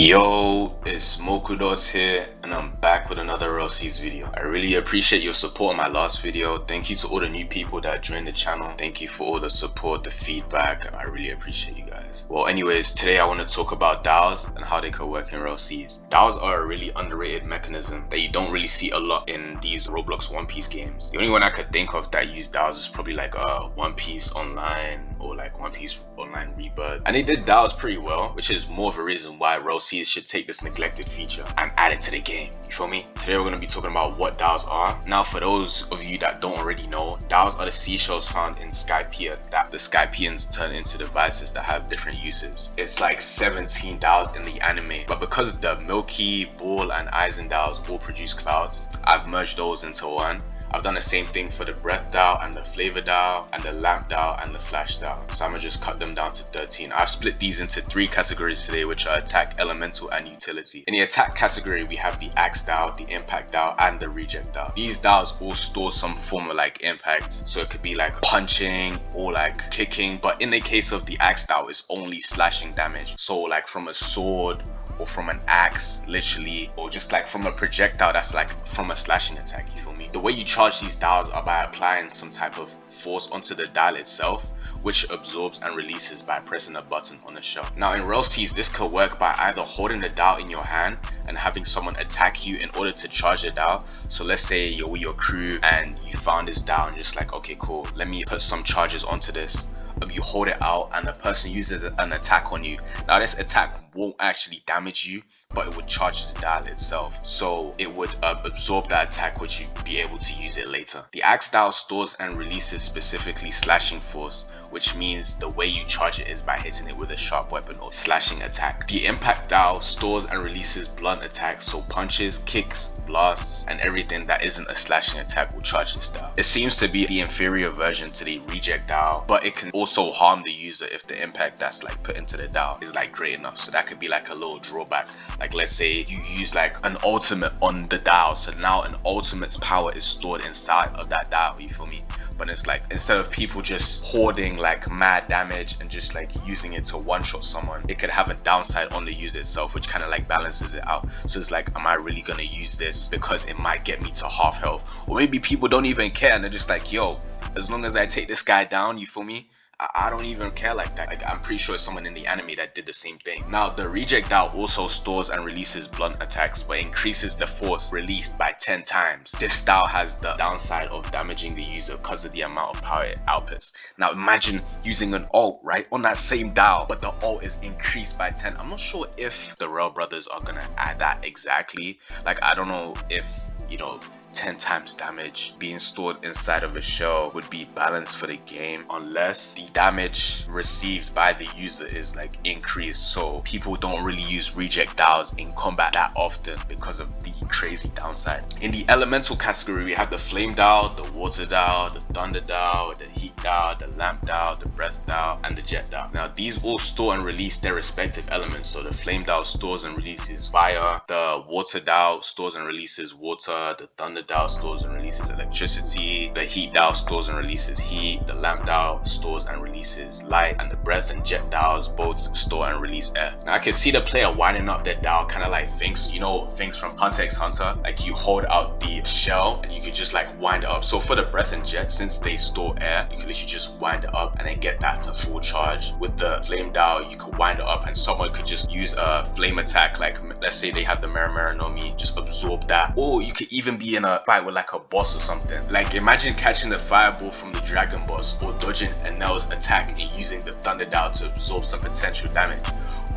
Yo, it's Mokudos here, and I'm back with another rellseas video. I really appreciate your support on my last video. Thank you to all the new people that joined the channel. Thank you for all the support, the feedback. I really appreciate you guys. Well, anyways, today I want to talk about DAOs and how they could work in rellseas. DAOs are a really underrated mechanism that you don't really see a lot in these Roblox One Piece games. The only one I could think of that use DAOs is probably like One Piece Online or like One Piece Online Rebirth. And they did DAOs pretty well, which is more of a reason why rellseas should take this neglected feature and add it to the game. You feel me? Today we're going to be talking about what DAOs are. Now, for those of you that don't already know, DAOs are the seashells found in Skypiea that the Skypeans turn into devices that have different uses. It's like 17 DAOs in the anime, but because the Milky, Ball, and Eisen DAOs all produce clouds, I've merged those into one. I've done the same thing for the Breath DAO and the Flavor DAO and the Lamp DAO and the Flash DAO. So I'm gonna just cut them down to 13. I've split these into 3 categories today, which are attack, elemental, and utility. In the attack category, we have the Axe DAO, the Impact DAO, and the Reject DAO. These DAOs all store some form of like impact. So it could be like punching or like kicking, but in the case of the Axe DAO, it's only slashing damage. So like from a sword or from an axe, literally, or just like from a projectile that's like from a slashing attack, you feel me? The way you charge these DAOs are by applying some type of force onto the dial itself, which absorbs and releases by pressing a button on the shell. Now in rellseas, this could work by either holding the DAO in your hand and having someone attack you in order to charge the DAO. So let's say you're with your crew and you found this DAO and just like, okay, cool, let me put some charges onto this. You hold it out and the person uses an attack on you. Now this attack won't actually damage you, but it would charge the dial itself, so it would absorb that attack, which you'd be able to use it later. The Axe DAO stores and releases specifically slashing force, which means the way you charge it is by hitting it with a sharp weapon or slashing attack. The Impact DAO stores and releases blunt attacks, so punches, kicks, blasts, and everything that isn't a slashing attack will charge this DAO. It seems to be the inferior version to the Reject DAO, but it can also harm the user if the impact that's like put into the DAO is like great enough. So that could be like a little drawback. Like let's say you use like an ultimate on the DAO, so now an ultimate's power is stored inside of that DAO, you feel me? But it's like instead of people just hoarding like mad damage and just like using it to one-shot someone, it could have a downside on the user itself, which kind of like balances it out. So it's like, am I really gonna use this because it might get me to half health? Or maybe people don't even care and they're just like, yo, as long as I take this guy down, you feel me? I don't even care like that. Like, I'm pretty sure it's someone in the anime that did the same thing. Now the Reject DAO also stores and releases blunt attacks, but increases the force released by 10 times. This style has the downside of damaging the user because of the amount of power it outputs. Now imagine using an ult right on that same DAO, but the ult is increased by 10. I'm not sure if the RELL brothers are gonna add that exactly. Like, I don't know if, you know, 10 times damage being stored inside of a shell would be balanced for the game, unless the damage received by the user is like increased. So people don't really use Reject DAOs in combat that often because of the crazy downside. In the elemental category, we have the Flame DAO, the Water DAO, the Thunder DAO, the Heat DAO, the Lamp DAO, the Breath DAO, and the Jet DAO. Now these all store and release their respective elements. So the Flame DAO stores and releases fire, the Water DAO stores and releases water, the Thunder DAO stores and releases electricity, the Heat DAO stores and releases heat, the Lamp DAO stores and releases light, and the Breath and Jet DAOs both store and release air. Now I can see the player winding up their DAO kind of like things, you know, things from Hunter x Hunter, like you hold out the shell and you could just like wind it up. So for the Breath and Jet, since they store air, you can literally just wind it up and then get that to full charge. With the Flame DAO, you could wind it up and someone could just use a flame attack, like let's say they have the Mera no Mi, just absorb that. Or you could even be in a fight with like a boss or something. Like imagine catching the fireball from the dragon boss or dodging Enel's attack and using the Thunder DAO to absorb some potential damage.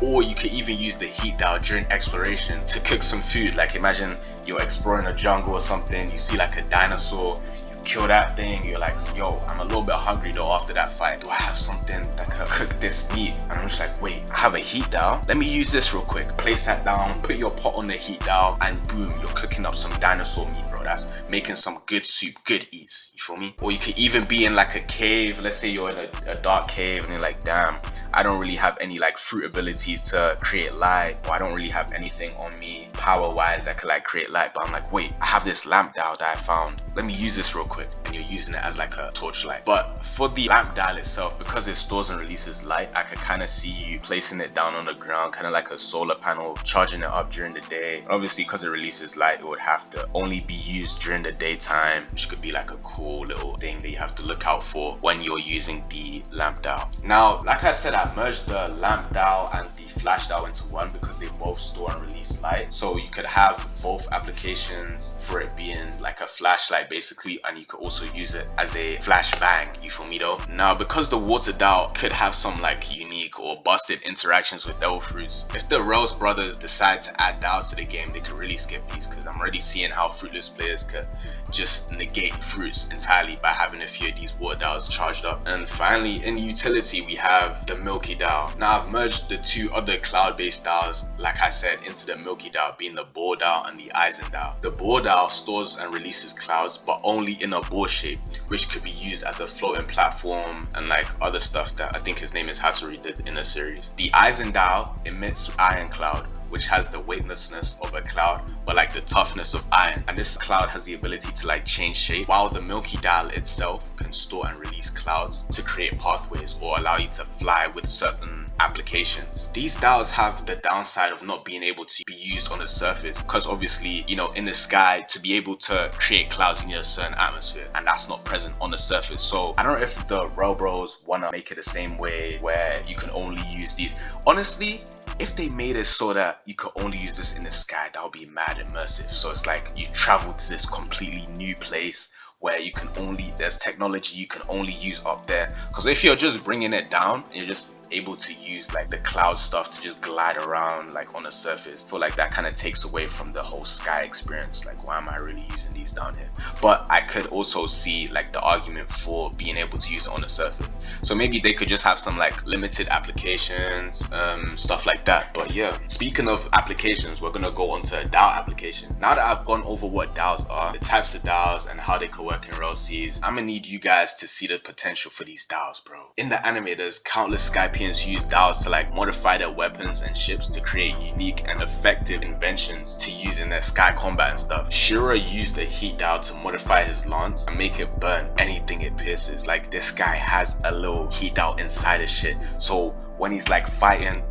Or you could even use the Heat DAO during exploration to cook some food. Like imagine you're exploring a jungle or something, you see like a dinosaur, you kill that thing, you're like, yo, I'm a little bit hungry though after that fight. Do I have something that can cook this meat? And I'm just like, wait, I have a Heat DAO? Let me use this real quick. Place that down, put your pot on the Heat DAO, and boom, you're cooking up some dinosaur meat, bro. That's making some good soup, good eats, you feel me? Or you could even be in like a cave. Let's say you're in a dark cave and you're like, damn, I don't really have any like fruit abilities to create light, or I don't really have anything on me power wise that could like create light, but I'm like, wait, I have this lamp DAO that I found. Let me use this real quick. quick, and you're using it as like a torchlight. But for the lamp dial itself, because it stores and releases light, I could kind of see you placing it down on the ground, kind of like a solar panel, charging it up during the day. Obviously, because it releases light, it would have to only be used during the daytime, which could be like a cool little thing that you have to look out for when you're using the lamp dial. Now, like I said, I merged the lamp dial and the flash dial into one because they both store and release light. So you could have both applications for it being like a flashlight basically, and you could also use it as a flashbang, you feel me though? Now, because the water dial could have some like unique or busted interactions with devil fruits, if the Rose brothers decide to add dials to the game, they could really skip these, because I'm already seeing how fruitless players could just negate fruits entirely by having a few of these water dials charged up. And finally, in utility, we have the Milky dial. Now, I've merged the two other cloud-based dials, like I said, into the Milky dial, being the Bohr dial and the Eisen dial. The Bohr dial stores and releases clouds, but only in a ball shape, which could be used as a floating platform and like other stuff that I think his name is Hattori did in a series. The Eisen dial emits iron cloud, which has the weightlessness of a cloud, but like the toughness of iron. And this cloud has the ability to like change shape, while the Milky dial itself can store and release clouds to create pathways or allow you to fly with certain applications. These dials have the downside of not being able to be used on the surface, because obviously, you know, in the sky, to be able to create clouds, you need a certain atmosphere, and that's not present on the surface. So I don't know if the RELL bros want to make it the same way where you can only use these. Honestly, if they made it so that you could only use this in the sky, that would be mad immersive. So it's like you travel to this completely new place where you can only, there's technology you can only use up there. Because if you're just bringing it down and you're just able to use like the cloud stuff to just glide around like on the surface, I feel like that kind of takes away from the whole sky experience. Like, why am I really using these down here? But I could also see like the argument for being able to use it on the surface. So maybe they could just have some like limited applications, stuff like that. But yeah, speaking of applications, we're gonna go on to a DAO application. Now that I've gone over what DAOs are, the types of DAOs, and how they could work in RELL-seas, I'm gonna need you guys to see the potential for these DAOs, bro. In the anime, there's countless Skypians who use DAOs to like modify their weapons and ships to create unique and effective inventions to use in their sky combat and stuff. Shira used the heat DAO to modify his lance and make it burn anything it pierces. Like, this guy has a little heat DAO inside his shit, so when he's like fighting,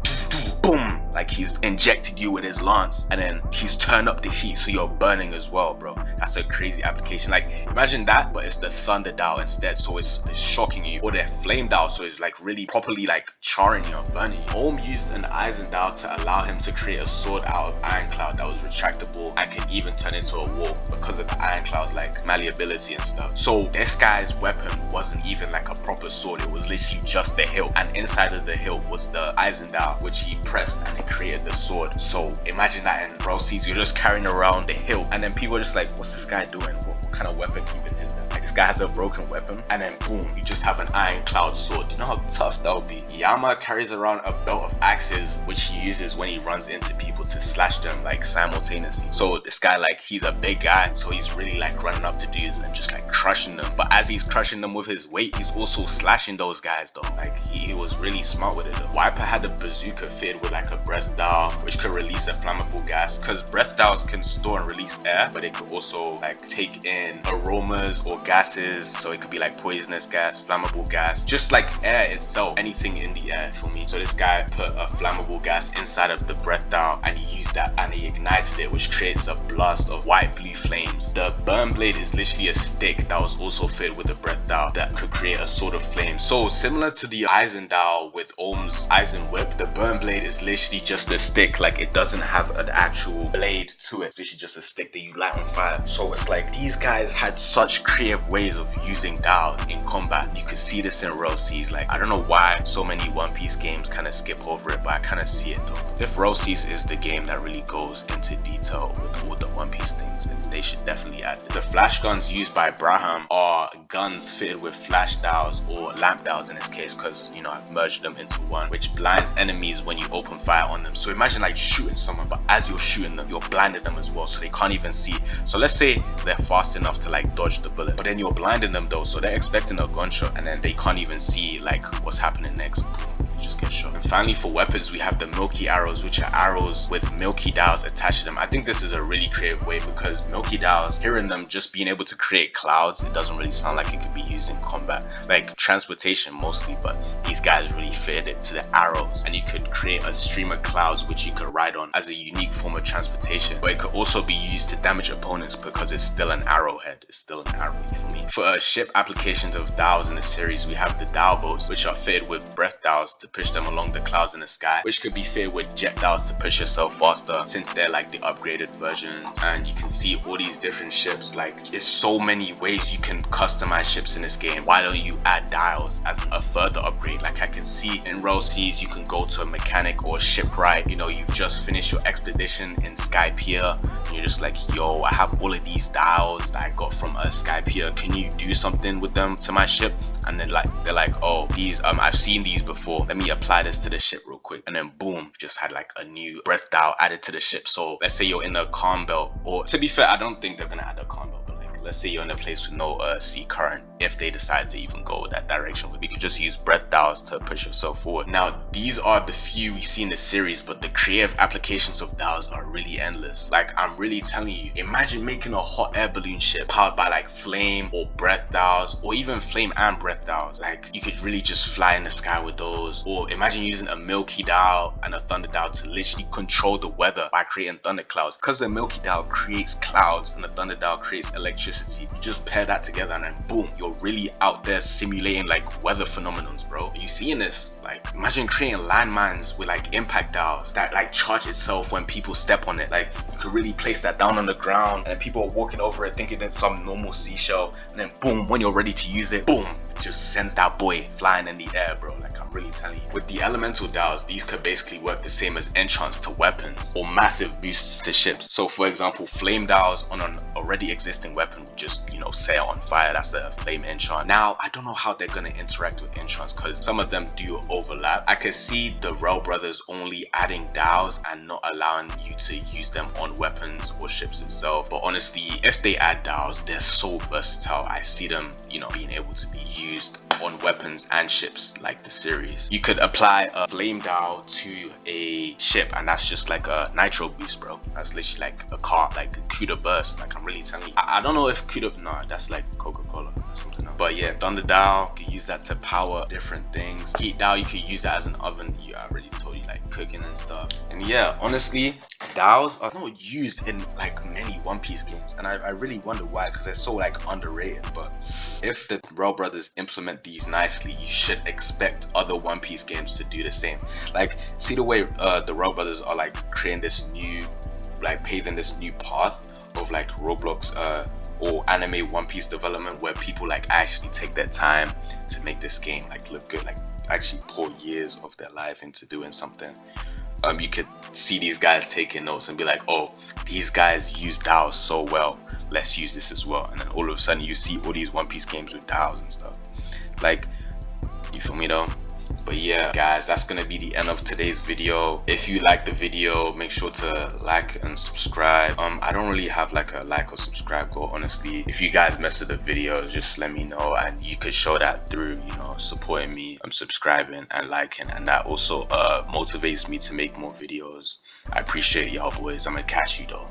boom, like he's injected you with his lance, and then he's turned up the heat so you're burning as well, bro. That's a crazy application. Like, imagine that, but it's the thunder DAO instead, so it's shocking you. Or the flame DAO, so it's like really properly like charring you and burning you. Ohm used an Eisen DAO to allow him to create a sword out of iron cloud that was retractable and can even turn into a wall because of the iron cloud's like malleability and stuff. So this guy's weapon wasn't even like a proper sword, it was literally just the hilt, and inside of the hilt was the Eisen DAO, which he pressed and it created the sword. So imagine that in RELL-seas, you're just carrying around the hilt, and then people are just like, what's this guy doing? What kind of weapon even is that? Like, this guy has a broken weapon, and then boom, you just have an iron cloud sword. You know how tough that would be? Yama carries around a belt of axes, which he uses when he runs into people to slash them like simultaneously. So this guy, like, he's a big guy, so he's really like running up to dudes and just like crushing them. But as he's crushing them with his weight, he's also slashing those guys though. Like, he was really smart with it though. Wiper had a bazooka fitted with like a breath DAO, which could release a flammable gas, because breath DAOs can store and release air, but they could also like take in aromas or gases. So it could be like poisonous gas, flammable gas, just like air itself, anything in the air, for me. So this guy put a flammable gas inside of the breath DAO, and he used that and he ignited it, which creates a blast of white blue flames. The burn blade is literally a stick that was also fitted with the breath DAO that could create a sword of flame. So similar to the Eisen DAO with Ohm's Eisen whip, the burn blade is literally just a stick. Like, it doesn't have an actual blade to it, it's literally just a stick that you light on fire. So it's like these guys had such creative ways of using DAOs in combat. You could see this in RELL-seas. Like, I don't know why so many One Piece games kind of skip over it, but I kind of see it though. If RELL-seas is the game that really goes into detail with all the One Piece things, then they should definitely add it. The flash guns used by Braham are guns fitted with flash DAOs, or lamp DAOs in this case, because, you know, I've merged them into one, which blinds enemies when you open fire on them. So imagine like shooting someone, but as you're shooting them, you're blinding them as well, so they can't even see. So let's say they're fast enough to like dodge the bullet, but then you're blinding them though, so they're expecting a gunshot and then they can't even see like what's happening next. just get shot. And finally, for weapons, we have the milky arrows, which are arrows with milky dials attached to them. I think this is a really creative way, because milky dials, hearing them just being able to create clouds, it doesn't really sound like it could be used in combat, like transportation mostly, but these guys really fitted it to the arrows, and you could create a stream of clouds which you could ride on as a unique form of transportation. But it could also be used to damage opponents because it's still an arrowhead, it's still an arrow, for me. For ship applications of dials in the series, we have the dial boats, which are fitted with breath dials to push them along the clouds in the sky, which could be fitted with jet dials to push yourself faster, since they're like the upgraded versions. And you can see all these different ships. Like, there's so many ways you can customize ships in this game. Why don't you add dials as a further upgrade? Like, I can see in RELL,SEAS you can go to a mechanic or a shipwright. You know, you've just finished your expedition in Skypiea, and you're just like, yo, I have all of these dials that I got from Skypiea, can you do something with them to my ship? And then they're like, oh, these I've seen these before, let me apply this to the ship real quick. And then boom, just had like a new breath dial added to the ship. So let's say you're in a calm belt, or to be fair, I don't think they're gonna add a calm belt, but like, let's say you're in a place with no sea current. If they decide to even go that direction, we could just use breath dials to push yourself forward. Now, these are the few we see in the series, but the creative applications of dials are really endless. Like, I'm really telling you, imagine making a hot air balloon ship powered by like flame or breath dials, or even flame and breath dials. Like, you could really just fly in the sky with those. Or imagine using a milky dial and a thunder dial to literally control the weather by creating thunderclouds, because the milky dial creates clouds and the thunder dial creates electricity. You just pair that together and then boom, you're really out there simulating like weather phenomenons, bro. Are you seeing this? Like, imagine creating landmines with like impact dials that like charge itself when people step on it. Like, you could really place that down on the ground and people are walking over it thinking it's some normal seashell, and then boom, when you're ready to use it, boom, it just sends that boy flying in the air, bro. Like, I'm really telling you. With the elemental dials, these could basically work the same as enchants to weapons or massive boosts to ships. So for example, flame dials on an already existing weapon would just, you know, set it on fire. That's a flame enchant. Now, I don't know how they're gonna interact with enchants, because some of them do overlap. I could see the RELL brothers only adding dials and not allowing you to use them on weapons or ships itself. But honestly, if they add dials, they're so versatile. I see them, you know, being able to be used on weapons and ships like the series. You could apply a flame dial to a ship, and that's just like a nitro boost, bro. That's literally like a car, like a CUDA burst. Like, I'm really telling you. I don't know if CUDA, no, that's like Coca-Cola or something else. But yeah, thunder dial, you can use that to power different things. Heat dial, you could use that as an oven. I already told you, like cooking and stuff. And yeah, honestly, dials are not used in like many One Piece games, and I really wonder why, because they're so like underrated. But if the RELL brothers implement these nicely, you should expect other One Piece games to do the same. Like, see the way the RELL brothers are like creating this new, like paving this new path of like Roblox or anime One Piece development, where people like actually take their time to make this game like look good, like actually pour years of their life into doing something. You could see these guys taking notes and be like, oh, these guys use dials so well, let's use this as well. And then all of a sudden you see all these One Piece games with dials and stuff. Like, you feel me though? But yeah, guys, that's gonna be the end of today's video. If you like the video, make sure to like and subscribe. I don't really have like a like or subscribe goal, honestly. If you guys messed with the video, just let me know, and you could show that through, you know, supporting me, subscribing and liking, and that also motivates me to make more videos. I appreciate y'all boys. I'm gonna catch you though.